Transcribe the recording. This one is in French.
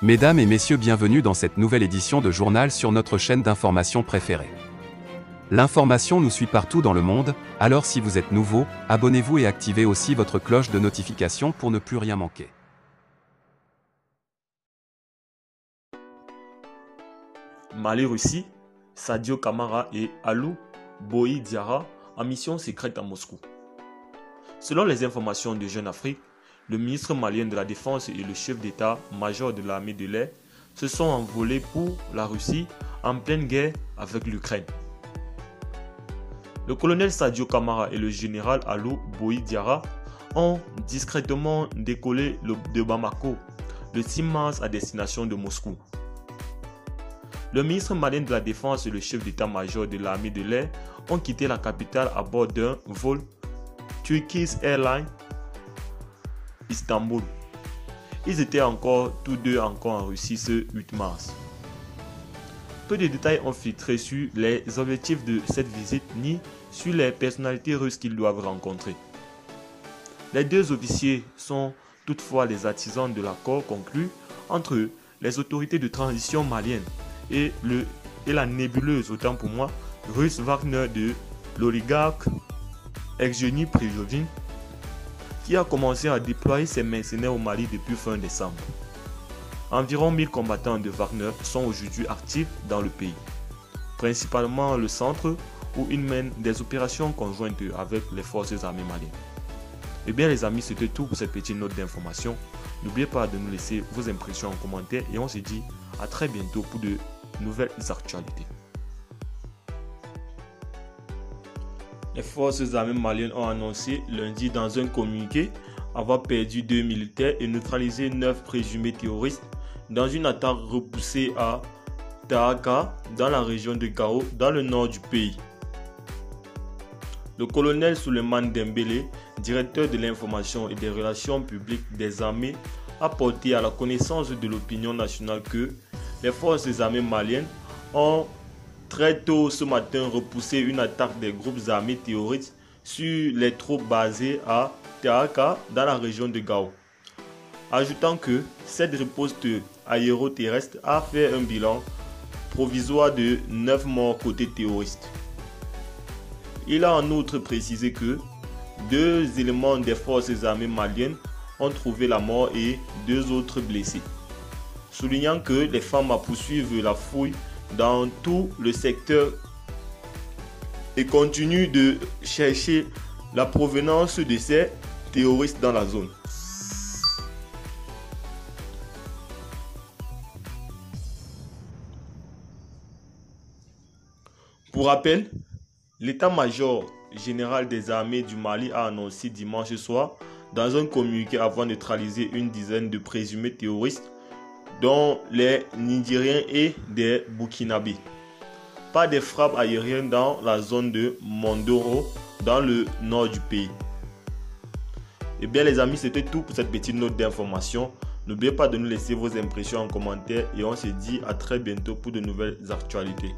Mesdames et messieurs, bienvenue dans cette nouvelle édition de journal sur notre chaîne d'information préférée. L'information nous suit partout dans le monde, alors si vous êtes nouveau, abonnez-vous et activez aussi votre cloche de notification pour ne plus rien manquer. Mali-Russie, Sadio Camara et Alou Boï Diarra en mission secrète à Moscou. Selon les informations de Jeune Afrique, le ministre malien de la Défense et le chef d'état-major de l'armée de l'air se sont envolés pour la Russie en pleine guerre avec l'Ukraine. Le colonel Sadio Camara et le général Alou Boï Diarra ont discrètement décollé de Bamako le 6 mars à destination de Moscou. Le ministre malien de la Défense et le chef d'état-major de l'armée de l'air ont quitté la capitale à bord d'un vol Turkish Airlines Istanbul. Ils étaient tous deux encore en Russie ce 8 mars. Peu de détails ont filtré sur les objectifs de cette visite ni sur les personnalités russes qu'ils doivent rencontrer. Les deux officiers sont toutefois les artisans de l'accord conclu entre les autorités de transition maliennes et la nébuleuse, autant pour moi, russe Wagner de l'oligarque Evgeny Prigojine, qui a commencé à déployer ses mercenaires au Mali depuis fin décembre. Environ 1000 combattants de Wagner sont aujourd'hui actifs dans le pays, principalement le centre où ils mènent des opérations conjointes avec les forces armées maliennes. Eh bien les amis, c'était tout pour cette petite note d'information. N'oubliez pas de nous laisser vos impressions en commentaire et on se dit à très bientôt pour de nouvelles actualités. Les forces armées maliennes ont annoncé lundi dans un communiqué avoir perdu 2 militaires et neutralisé 9 présumés terroristes dans une attaque repoussée à Tahaka dans la région de Gao dans le nord du pays. Le colonel Souleymane Dembélé, directeur de l'information et des relations publiques des armées, a porté à la connaissance de l'opinion nationale que les forces armées maliennes ont très tôt ce matin repoussé une attaque des groupes armés terroristes sur les troupes basées à Tahaka dans la région de Gao, ajoutant que cette riposte aéroterrestre a fait un bilan provisoire de 9 morts côté terroriste. Il a en outre précisé que 2 éléments des forces armées maliennes ont trouvé la mort et 2 autres blessés, soulignant que les femmes poursuivent la fouille dans tout le secteur et continuent de chercher la provenance de ces terroristes dans la zone. Pour rappel, l'état-major général des armées du Mali a annoncé dimanche soir dans un communiqué avoir neutralisé une dizaine de présumés terroristes dont les Nigériens et des Burkinabés. Pas de frappes aériennes dans la zone de Mondoro dans le nord du pays. Et bien les amis, c'était tout pour cette petite note d'information. N'oubliez pas de nous laisser vos impressions en commentaire et on se dit à très bientôt pour de nouvelles actualités.